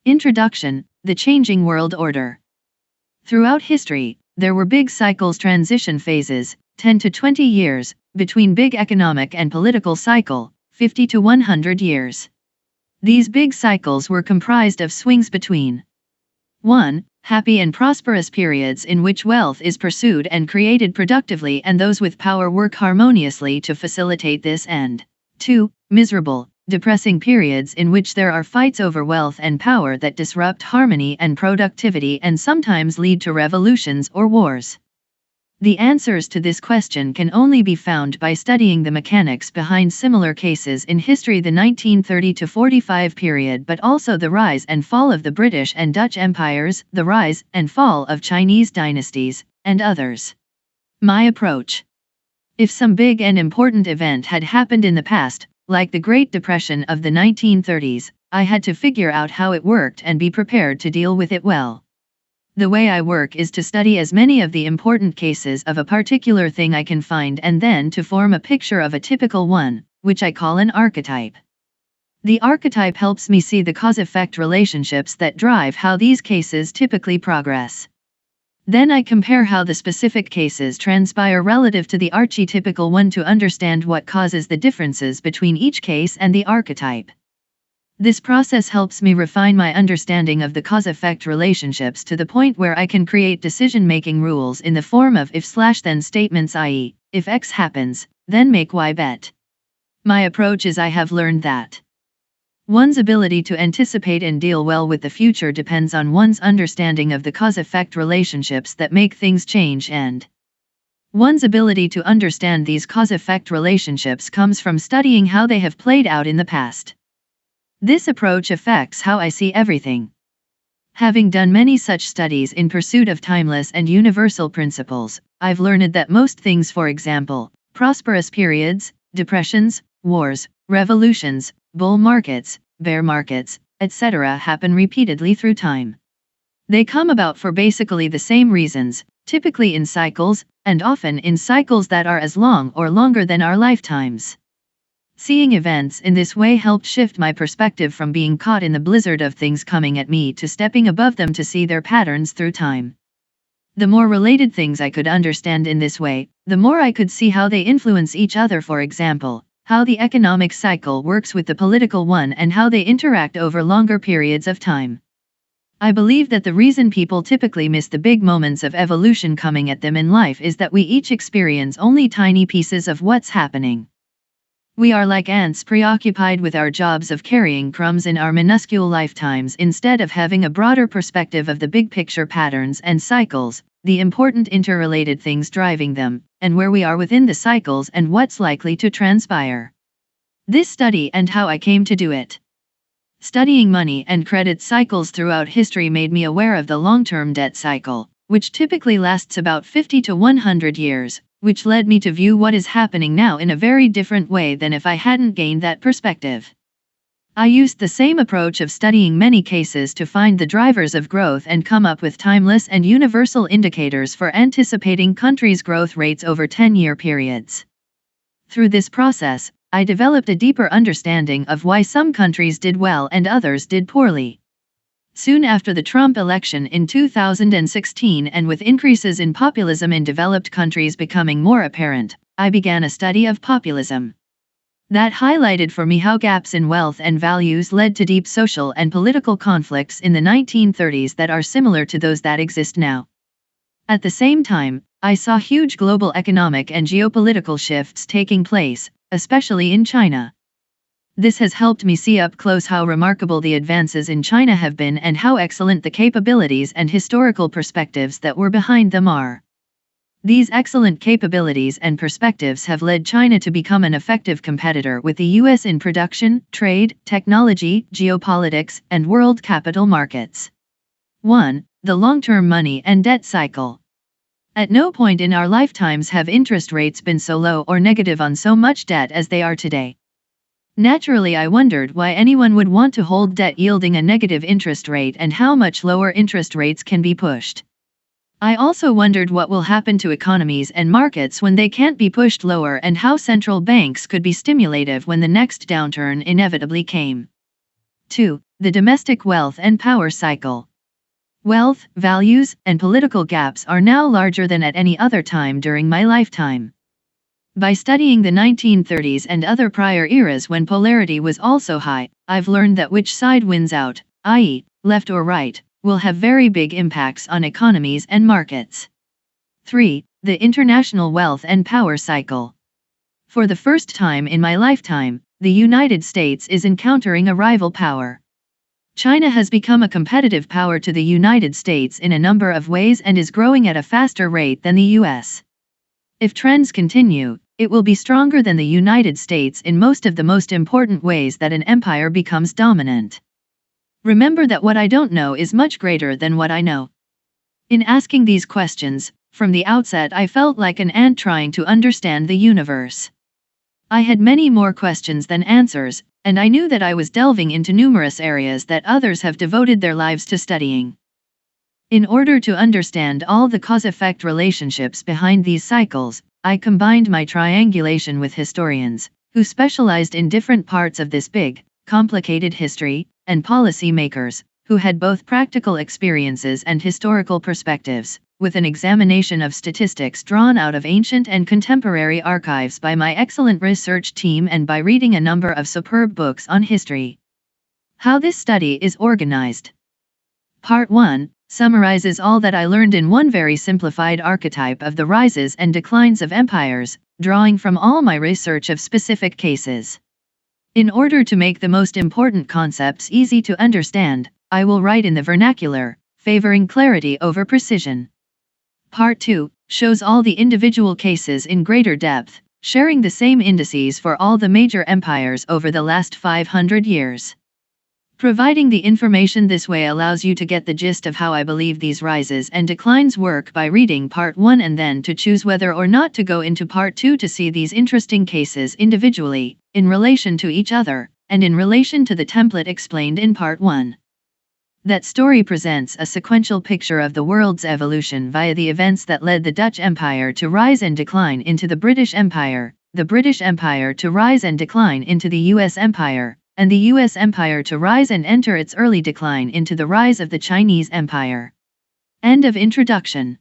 Introduction: The Changing World Order. Throughout history, there were big cycles, transition phases, 10 to 20 years, between big economic and political cycle, 50 to 100 years. These big cycles were comprised of swings between 1. Happy and prosperous periods in which wealth is pursued and created productively and those with power work harmoniously to facilitate this end. 2. Miserable, depressing periods in which there are fights over wealth and power that disrupt harmony and productivity and sometimes lead to revolutions or wars. The answers to this question can only be found by studying the mechanics behind similar cases in history, the 1930 to 45 period, but also the rise and fall of the British and Dutch empires, the rise and fall of Chinese dynasties, and others. My approach: if some big and important event had happened in the past, like the Great Depression of the 1930s, I had to figure out how it worked and be prepared to deal with it well. The way I work is to study as many of the important cases of a particular thing I can find and then to form a picture of a typical one, which I call an archetype. The archetype helps me see the cause-effect relationships that drive how these cases typically progress. Then I compare how the specific cases transpire relative to the archetypical one to understand what causes the differences between each case and the archetype. This process helps me refine my understanding of the cause-effect relationships to the point where I can create decision-making rules in the form of if/then statements, i.e., if X happens, then make Y bet. My approach is I have learned that one's ability to anticipate and deal well with the future depends on one's understanding of the cause-effect relationships that make things change, and one's ability to understand these cause-effect relationships comes from studying how they have played out in the past. This approach affects how I see everything. Having done many such studies in pursuit of timeless and universal principles, I've learned that most things, for example, prosperous periods, depressions, wars, revolutions, bull markets, bear markets, etc., happen repeatedly through time. They come about for basically the same reasons, typically in cycles, and often in cycles that are as long or longer than our lifetimes. Seeing events in this way helped shift my perspective from being caught in the blizzard of things coming at me to stepping above them to see their patterns through time. The more related things I could understand in this way, the more I could see how they influence each other, for example, how the economic cycle works with the political one and how they interact over longer periods of time. I believe that the reason people typically miss the big moments of evolution coming at them in life is that we each experience only tiny pieces of what's happening. We are like ants preoccupied with our jobs of carrying crumbs in our minuscule lifetimes instead of having a broader perspective of the big picture patterns and cycles, the important interrelated things driving them, and where we are within the cycles and what's likely to transpire. This study and how I came to do it. Studying money and credit cycles throughout history made me aware of the long-term debt cycle, which typically lasts about 50 to 100 years, which led me to view what is happening now in a very different way than if I hadn't gained that perspective. I used the same approach of studying many cases to find the drivers of growth and come up with timeless and universal indicators for anticipating countries' growth rates over 10-year periods. Through this process, I developed a deeper understanding of why some countries did well and others did poorly. Soon after the Trump election in 2016, and with increases in populism in developed countries becoming more apparent, I began a study of populism. That highlighted for me how gaps in wealth and values led to deep social and political conflicts in the 1930s that are similar to those that exist now. At the same time, I saw huge global economic and geopolitical shifts taking place, especially in China. This has helped me see up close how remarkable the advances in China have been and how excellent the capabilities and historical perspectives that were behind them are. These excellent capabilities and perspectives have led China to become an effective competitor with the US in production, trade, technology, geopolitics, and world capital markets. 1. The long-term money and debt cycle. At no point in our lifetimes have interest rates been so low or negative on so much debt as they are today. Naturally, I wondered why anyone would want to hold debt yielding a negative interest rate and how much lower interest rates can be pushed. I also wondered what will happen to economies and markets when they can't be pushed lower and how central banks could be stimulative when the next downturn inevitably came. 2. the domestic wealth and power cycle. Wealth, values, and political gaps are now larger than at any other time during my lifetime. By studying the 1930s and other prior eras when polarity was also high, I've learned that which side wins out, i.e., left or right, will have very big impacts on economies and markets. 3. The international wealth and power cycle. For the first time in my lifetime, the United States is encountering a rival power. China has become a competitive power to the United States in a number of ways and is growing at a faster rate than the US. If trends continue, it will be stronger than the United States in most of the most important ways that an empire becomes dominant. Remember that what I don't know is much greater than what I know. In asking these questions, from the outset I felt like an ant trying to understand the universe. I had many more questions than answers, and I knew that I was delving into numerous areas that others have devoted their lives to studying. In order to understand all the cause-effect relationships behind these cycles, I combined my triangulation with historians, who specialized in different parts of this big, complicated history, and policy makers, who had both practical experiences and historical perspectives, with an examination of statistics drawn out of ancient and contemporary archives by my excellent research team and by reading a number of superb books on history. How this study is organized. Part 1 summarizes all that I learned in one very simplified archetype of the rises and declines of empires, drawing from all my research of specific cases. In order to make the most important concepts easy to understand, I will write in the vernacular, favoring clarity over precision. Part 2 shows all the individual cases in greater depth, sharing the same indices for all the major empires over the last 500 years. Providing the information this way allows you to get the gist of how I believe these rises and declines work by reading Part 1 and then to choose whether or not to go into Part 2 to see these interesting cases individually, in relation to each other, and in relation to the template explained in Part 1. That story presents a sequential picture of the world's evolution via the events that led the Dutch Empire to rise and decline into the British Empire, the British Empire to rise and decline into the US Empire, and the US Empire to rise and enter its early decline into the rise of the Chinese Empire. End of introduction.